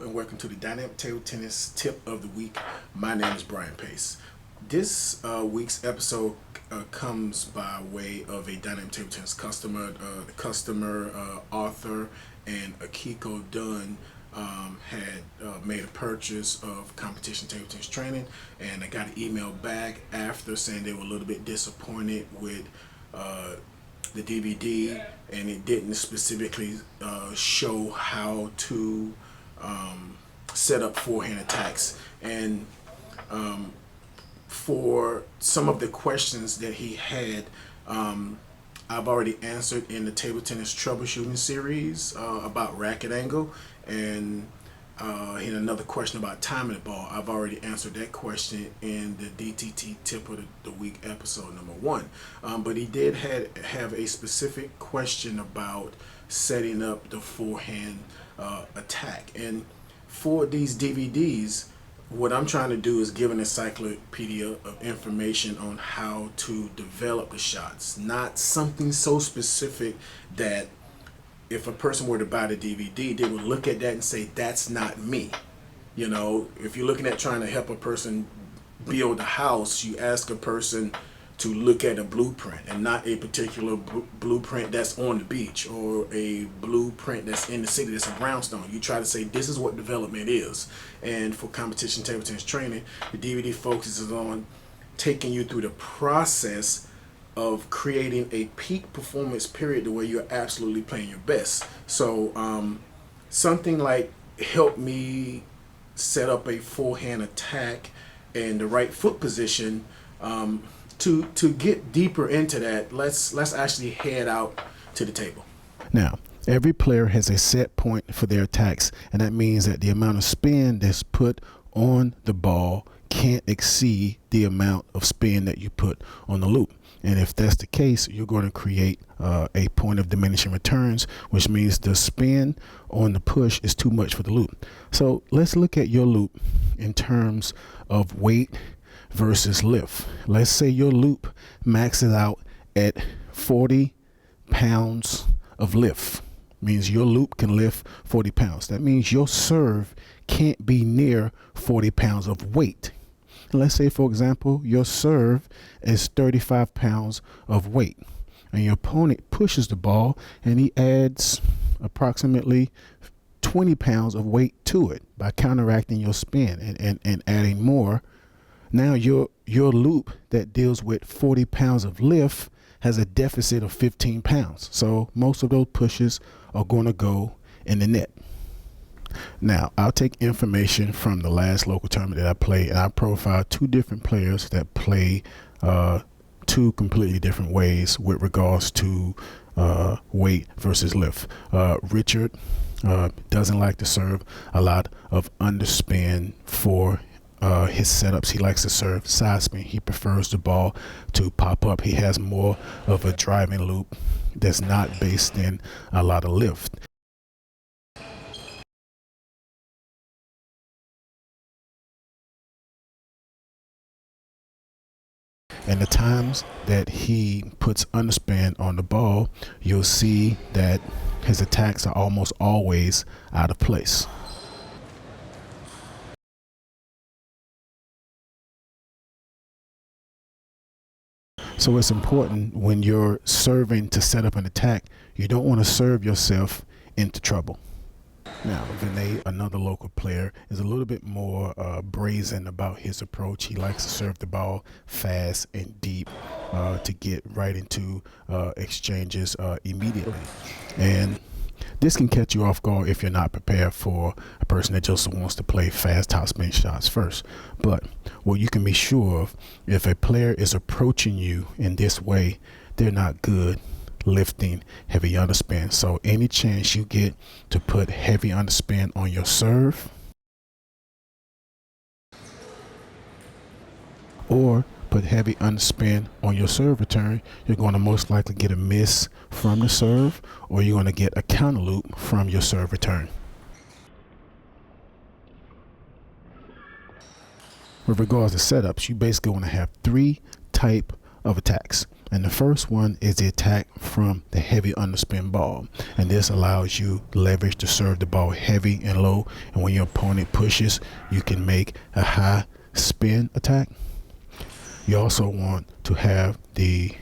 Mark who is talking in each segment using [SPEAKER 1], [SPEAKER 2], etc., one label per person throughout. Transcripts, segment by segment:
[SPEAKER 1] and welcome to the Dynamic Table Tennis Tip of the Week. My name is Brian Pace. This week's episode comes by way of a Dynamic Table Tennis customer. Arthur and Akiko Dunn had made a purchase of competition table tennis training, and I got an email back after saying they were a little bit disappointed with the DVD, and it didn't specifically show how to set up forehand attacks. And for some of the questions that he had, I've already answered in the table tennis troubleshooting series about racket angle, and in another question about timing the ball, I've already answered that question in the DTT Tip of the Week episode number 1. But he did have a specific question about setting up the forehand attack. And for these DVDs, what I'm trying to do is give an encyclopedia of information on how to develop the shots, not something so specific that if a person were to buy the DVD, they would look at that and say, that's not me. You know, if you're looking at trying to help a person build a house, you ask a person to look at a blueprint and not a particular blueprint that's on the beach or a blueprint that's in the city that's a brownstone. You try to say, this is what development is. And for competition table tennis training, the DVD focuses on taking you through the process of creating a peak performance period to where you're absolutely playing your best. So something like help me set up a forehand attack and the right foot position. To get deeper into that, let's actually head out to the table.
[SPEAKER 2] Now, every player has a set point for their attacks, and that means that the amount of spin that's put on the ball can't exceed the amount of spin that you put on the loop. And if that's the case, you're going to create a point of diminishing returns, which means the spin on the push is too much for the loop. So let's look at your loop in terms of weight versus lift. Let's say your loop maxes out at 40 pounds of lift. Means your loop can lift 40 pounds. That means your serve can't be near 40 pounds of weight. Let's say, for example, your serve is 35 pounds of weight, and your opponent pushes the ball and he adds approximately 20 pounds of weight to it by counteracting your spin and adding more. Now your loop that deals with 40 pounds of lift has a deficit of 15 pounds. So most of those pushes are going to go in the net. Now, I'll take information from the last local tournament that I played, and I profiled 2 different players that play 2 completely different ways with regards to weight versus lift. Richard doesn't like to serve a lot of underspin for his setups. He likes to serve side spin. He prefers the ball to pop up. He has more of a driving loop that's not based in a lot of lift. And the times that he puts underspin on the ball, you'll see that his attacks are almost always out of place. So it's important when you're serving to set up an attack, you don't want to serve yourself into trouble. Now, Vinay, another local player, is a little bit more brazen about his approach. He likes to serve the ball fast and deep to get right into exchanges immediately. And this can catch you off guard if you're not prepared for a person that just wants to play fast topspin shots first. But what you can be sure of, if a player is approaching you in this way, they're not good lifting heavy underspin. So any chance you get to put heavy underspin on your serve or put heavy underspin on your serve return, you're going to most likely get a miss from the serve, or you're going to get a counter loop from your serve return. With regards to setups, you basically want to have 3 types of attacks. And the first one is the attack from the heavy underspin ball. And this allows you leverage to serve the ball heavy and low. And when your opponent pushes, you can make a high spin attack. You also want to have the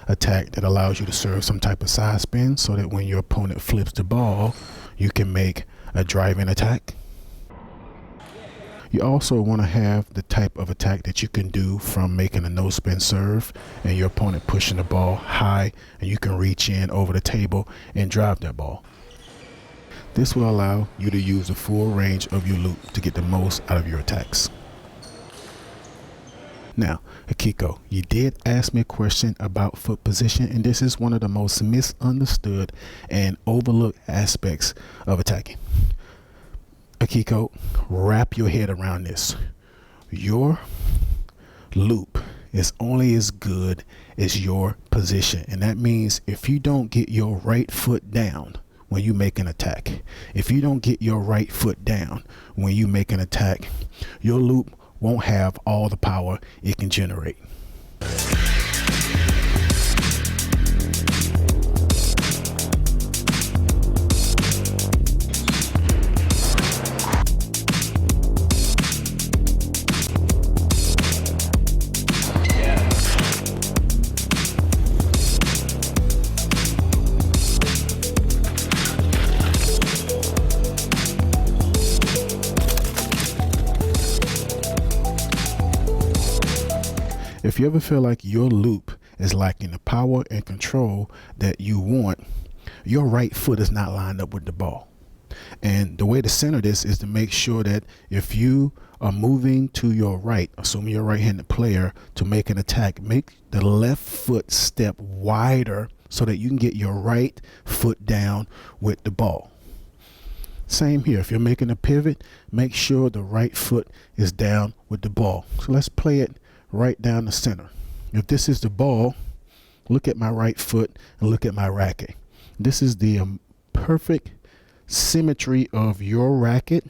[SPEAKER 2] attack that allows you to serve some type of side spin so that when your opponent flips the ball, you can make a driving attack. You also want to have the type of attack that you can do from making a no spin serve and your opponent pushing the ball high, and you can reach in over the table and drive that ball. This will allow you to use the full range of your loop to get the most out of your attacks. Now, Akiko, you did ask me a question about foot position, and this is one of the most misunderstood and overlooked aspects of attacking. Akiko, wrap your head around this. Your loop is only as good as your position. And that means if you don't get your right foot down when you make an attack, if you don't get your right foot down when you make an attack, your loop won't have all the power it can generate. If you ever feel like your loop is lacking the power and control that you want, your right foot is not lined up with the ball. And the way to center this is to make sure that if you are moving to your right, assuming you're a right-handed player, to make an attack, make the left foot step wider so that you can get your right foot down with the ball. Same here. If you're making a pivot, make sure the right foot is down with the ball. So let's play it right down the center. If this is the ball, look at my right foot and look at my racket. This is the perfect symmetry of your racket,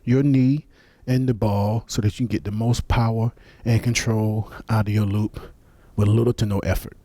[SPEAKER 2] your knee, and the ball so that you can get the most power and control out of your loop with little to no effort.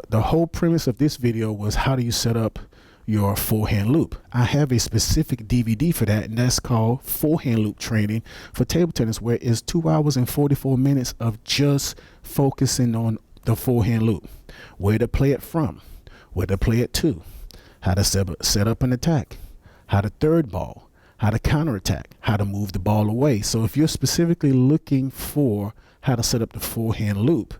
[SPEAKER 2] The whole premise of this video was how do you set up your forehand loop. I have a specific DVD for that, and that's called Forehand Loop Training for Table Tennis, where it's 2 hours and 44 minutes of just focusing on the forehand loop. Where to play it from, where to play it to, how to set up an attack, how to third ball, how to counterattack, how to move the ball away. So if you're specifically looking for how to set up the forehand loop,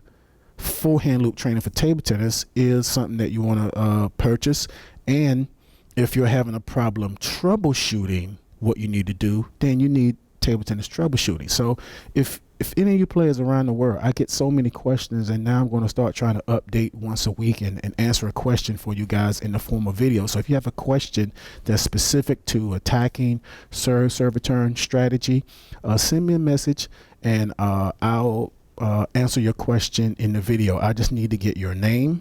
[SPEAKER 2] Forehand Loop Training for Table Tennis is something that you want to purchase. And if you're having a problem troubleshooting what you need to do, then you need table tennis troubleshooting. So if any of you players around the world, I get so many questions, and now I'm going to start trying to update once a week and answer a question for you guys in the form of video. So if you have a question that's specific to attacking, serve return strategy, send me a message, and I'll answer your question in the video. I just need to get your name,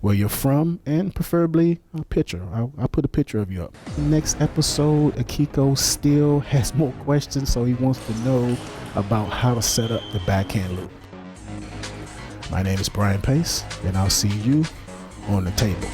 [SPEAKER 2] where you're from, and preferably a picture. I'll put a picture of you up. Next episode, Akiko still has more questions, so he wants to know about how to set up the backhand loop. My name is Brian Pace, and I'll see you on the table.